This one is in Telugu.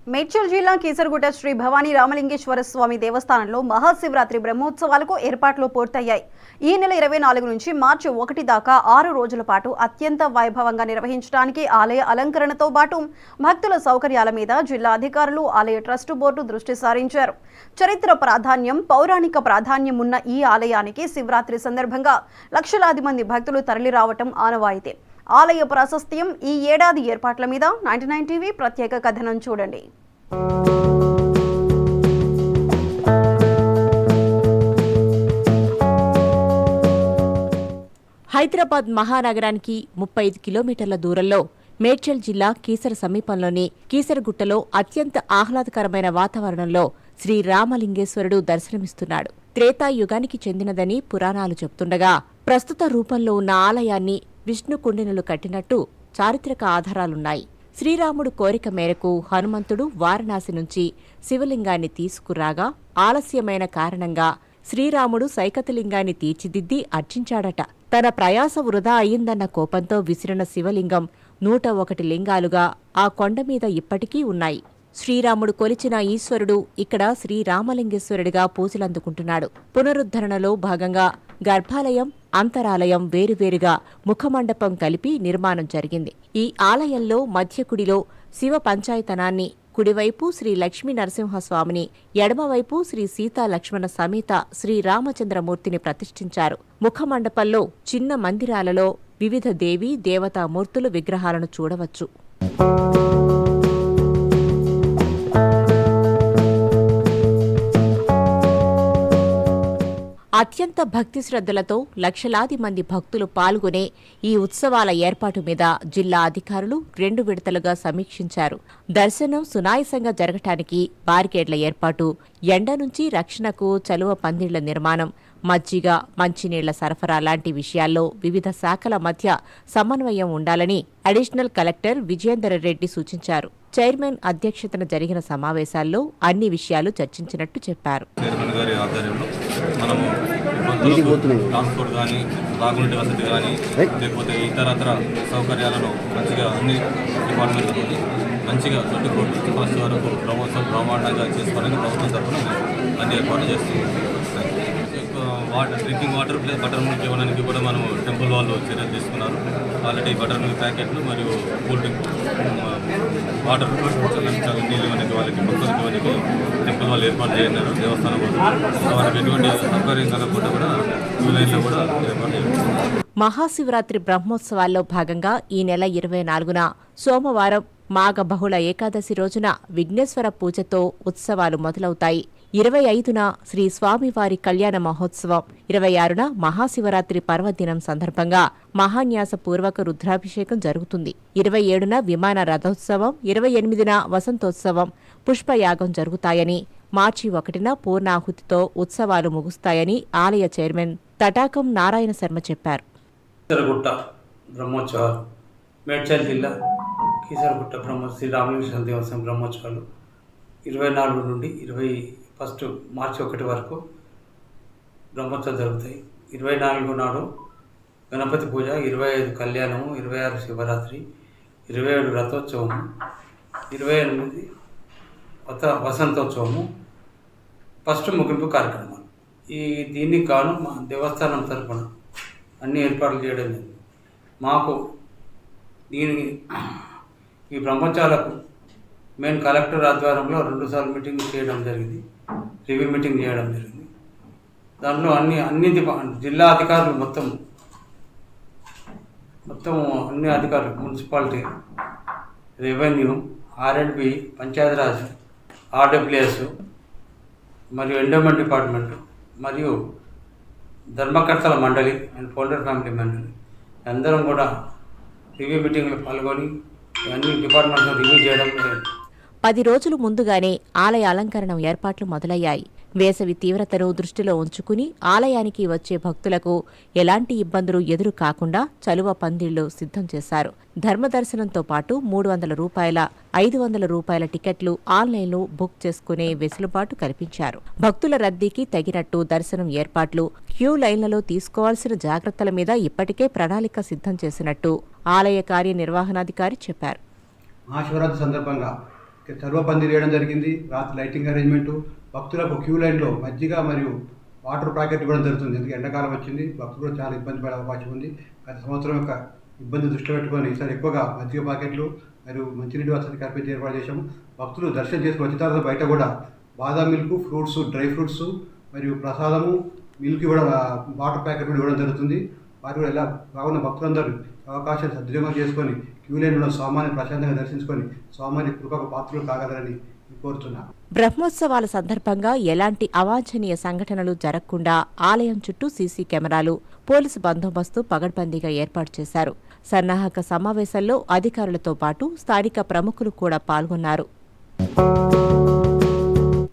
మేడ్చల్ జిల్లా కీసరగుట్ట శ్రీ భవానీ రామలింగేశ్వర స్వామి దేవస్థానంలో మహాశివరాత్రి బ్రహ్మోత్సవాలకు ఏర్పాట్లు పూర్తయ్యాయి. ఈ నెల 24 నుంచి మార్చి 1 దాకా 6 రోజుల పాటు అత్యంత వైభవంగా నిర్వహించడానికి ఆలయ అలంకరణతో పాటు భక్తుల సౌకర్యాల మీద జిల్లా అధికారులు, ఆలయ ట్రస్టు బోర్డు దృష్టి సారించారు. చరిత్ర ప్రాధాన్యం, పౌరాణిక ప్రాధాన్యం ఉన్న ఈ ఆలయానికి శివరాత్రి సందర్భంగా లక్షలాది మంది భక్తులు తరలిరావటం ఆనవాయితీ. ఆలయ ప్రాశస్త్యం, ఈ ఏడాది ఏర్పాట్ల మీద 99 టీవీ ప్రత్యేక కథనం చూడండి. హైదరాబాద్ మహానగరానికి 35 కిలోమీటర్ల దూరంలో మేడ్చల్ జిల్లా కీసర సమీపంలోని కీసరగుట్టలో అత్యంత ఆహ్లాదకరమైన వాతావరణంలో శ్రీ రామలింగేశ్వరుడు దర్శనమిస్తున్నాడు. త్రేతాయుగానికి చెందినదని పురాణాలు చెబుతుండగా ప్రస్తుత రూపంలో ఉన్న ఆలయాన్ని విష్ణు కుండినలు కట్టినట్టు చారిత్రక ఆధారాలున్నాయి. శ్రీరాముడు కోరిక మేరకు హనుమంతుడు వారణాసి నుంచి శివలింగాన్ని తీసుకురాగా ఆలస్యమైన కారణంగా శ్రీరాముడు సైకతలింగాన్ని తీర్చిదిద్ది అర్చించాడట. తన ప్రయాస వృధా అయిందన్న కోపంతో విసిరిన శివలింగం 101 లింగాలుగా ఆ కొండమీద ఇప్పటికీ ఉన్నాయి. శ్రీరాముడు కొలిచిన ఈశ్వరుడు ఇక్కడ శ్రీరామలింగేశ్వరుడిగా పూజలందుకుంటున్నాడు. పునరుద్ధరణలో భాగంగా గర్భాలయం, అంతరాలయం వేరువేరుగా ముఖమండపం కలిపి నిర్మాణం జరిగింది. ఈ ఆలయంలో మధ్యకుడిలో శివ పంచాయతనాన్ని, కుడివైపు శ్రీ లక్ష్మీ నరసింహస్వామిని, ఎడమవైపు శ్రీ సీతా లక్ష్మణ సమేత శ్రీరామచంద్రమూర్తిని ప్రతిష్ఠించారు. ముఖమండపంలో చిన్న మందిరాలలో వివిధ దేవీ దేవతామూర్తులు విగ్రహాలను చూడవచ్చు. అత్యంత భక్తి శ్రద్ధలతో లక్షలాది మంది భక్తులు పాల్గొనే ఈ ఉత్సవాల ఏర్పాటు మీద జిల్లా అధికారులు 2 విడతలుగా సమీక్షించారు. దర్శనం సునాయాసంగా జరగటానికి బారికేడ్ల ఏర్పాటు, ఎండ నుంచి రక్షణకు చలువ పందిళ్ల నిర్మాణం, మజ్జిగ, మంచినీళ్ల సరఫరా లాంటి విషయాల్లో వివిధ శాఖల మధ్య సమన్వయం ఉండాలని అడిషనల్ కలెక్టర్ విజయేందర్ రెడ్డి సూచించారు. చైర్మన్ అధ్యక్షతన జరిగిన సమావేశాల్లో అన్ని విషయాలు చర్చించినట్టు చెప్పారు. ట్రాన్స్పోర్ట్ కానీ, తాగునీటి వసతి కానీ, లేకపోతే ఇతరత్ర సౌకర్యాలను మంచిగా అన్ని డిపార్ట్మెంట్లతో మంచిగా 24 ఫస్ట్ వరకు బ్రహ్మాండంగా చేసుకోవాలని ప్రభుత్వం తరఫున అన్ని ఏర్పాట్లు చేస్తున్నాం. Drinking water plus butter milk ఇవ్వడానికి కూడా మనం టెంపుల్ వాళ్ళు చర్యలు తీసుకున్నారు. ఆల్రెడీ బటర్ మిల్క్ ప్యాకెట్లు మరియు కూల్ డ్రింక్ వాటర్ నీళ్ళు ఇవ్వడానికి వాళ్ళకి భక్తులకు ఇవ్వడానికి టెంపుల్ వాళ్ళు ఏర్పాటు చేయన్నారు. దేవస్థానం వాళ్ళు వాళ్ళకి ఎటువంటి సౌకర్యం కలగకుండా కూడా జూలైలో కూడా ఏర్పాటు చేస్తున్నారు. మహాశివరాత్రి బ్రహ్మోత్సవాల్లో భాగంగా ఈ నెల 24న సోమవారం మాఘ బహుళ ఏకాదశి రోజున విఘ్నేశ్వర పూజతో ఉత్సవాలు మొదలవుతాయి. 25న శ్రీ స్వామివారి కళ్యాణ మహోత్సవం, 26న మహాశివరాత్రి పర్వదినం సందర్భంగా మహాన్యాసపూర్వక రుద్రాభిషేకం జరుగుతుంది. 27న విమాన రథోత్సవం, 28న వసంతోత్సవం, పుష్పయాగం జరుగుతాయని, మార్చి 1న పూర్ణాహుతితో ఉత్సవాలు ముగుస్తాయని ఆలయ చైర్మన్ తటాకం నారాయణ శర్మ చెప్పారు. కీసరగుట్ట బ్రహ్మోత్సవాలు, మేడ్చల్ జిల్లా కీసరగుట్ట శ్రీ రామలింగేశ్వర దేవస్థానం బ్రహ్మోత్సవాలు 24 నుండి 21 మార్చి 1 వరకు బ్రహ్మోత్సవాలు జరుగుతాయి. 24 నాడు గణపతి పూజ, 25 కళ్యాణము, 26 శివరాత్రి, 27 రథోత్సవము, 28 వసంతోత్సవము, ఫస్ట్ ముగింపు కార్యక్రమాలు. దీనికి గాను మా దేవస్థానం తరఫున అన్ని ఏర్పాట్లు చేయడం జరిగింది. మాకు ఈ బ్రహ్మోత్సవాలకు మెయిన్ కలెక్టర్ ఆధ్వర్యంలో 2 సార్లు మీటింగ్ చేయడం జరిగింది, రివ్యూ మీటింగ్ చేయడం జరిగింది. దాంట్లో అన్ని జిల్లా అధికారులు మొత్తం అన్ని అధికారులు, municipality, revenue, R&B, Panchayati Raj, RWS మరియు ఎండోమెంట్ డిపార్ట్మెంట్ మరియు ధర్మకర్తల మండలి అండ్ ఫోల్డర్ ఫ్యామిలీ మండలి అందరం కూడా రివ్యూ మీటింగ్లో పాల్గొని అన్ని డిపార్ట్మెంట్స్ రివ్యూ చేయడం జరిగింది. 10 రోజులు ముందుగానే ఆలయ అలంకరణ ఏర్పాట్లు మొదలయ్యాయి. వేసవి తీవ్రతను దృష్టిలో ఉంచుకుని ఆలయానికి వచ్చే భక్తులకు ఎలాంటి ఇబ్బందులు ఎదురు కాకుండా చలువ పందిళ్లు సిద్ధం చేశారు. ధర్మదర్శనంతో పాటు ₹300, ₹500 టికెట్లు ఆన్లైన్లో బుక్ చేసుకునే వెసులుబాటు కల్పించారు. భక్తుల రద్దీకి తగినట్టు దర్శనం ఏర్పాట్లు, క్యూ లైన్లలో తీసుకోవాల్సిన జాగ్రత్తల మీద ఇప్పటికే ప్రణాళిక సిద్ధం చేసినట్టు ఆలయ కార్యనిర్వహణాధికారి చెప్పారు. మహాశివరాత్రి సందర్భంగా చర్వ పందిరి వేయడం జరిగింది. రాత్రి లైటింగ్ అరేంజ్మెంటు, భక్తులకు క్యూ లైన్లో మజ్జిగ మరియు వాటర్ ప్యాకెట్ ఇవ్వడం జరుగుతుంది. ఎందుకంటే ఎండాకాలం వచ్చింది, భక్తులు కూడా చాలా ఇబ్బంది పడే అవకాశం ఉంది. గత సంవత్సరం యొక్క ఇబ్బంది దృష్టిలో పెట్టుకొని ఈసారి ఎక్కువగా మజ్జిగ ప్యాకెట్లు మరియు మంచినీటి వసతి కల్పించి ఏర్పాటు చేశాము. భక్తులు దర్శనం చేసుకుని వచ్చిన తర్వాత బయట కూడా బాదం మిల్క్, ఫ్రూట్స్, డ్రై ఫ్రూట్స్ మరియు ప్రసాదము, మిల్క్ ఇవ్వడం, వాటర్ ప్యాకెట్ కూడా ఇవ్వడం జరుగుతుంది. వారు కూడా ఎలా కావున భక్తులందరూ అవకాశాన్ని సద్వినియోగం చేసుకొని క్యూ లైన్లో స్వామిని ప్రశాంతంగా దర్శించుకొని స్వామిని కృపకు పాత్రలు కాగలరని కోరుతున్నాను. బ్రహ్మోత్సవాల సందర్భంగా ఎలాంటి అవాంఛనీయ సంఘటనలు జరగకుండా ఆలయం చుట్టూ సీసీ కెమెరాలు, పోలీసు బందోబస్తు పగడ్బందీగా ఏర్పాటు చేశారు. సన్నాహక సమావేశంలో అధికారులతో పాటు స్థానిక ప్రముఖులు కూడా పాల్గొన్నారు.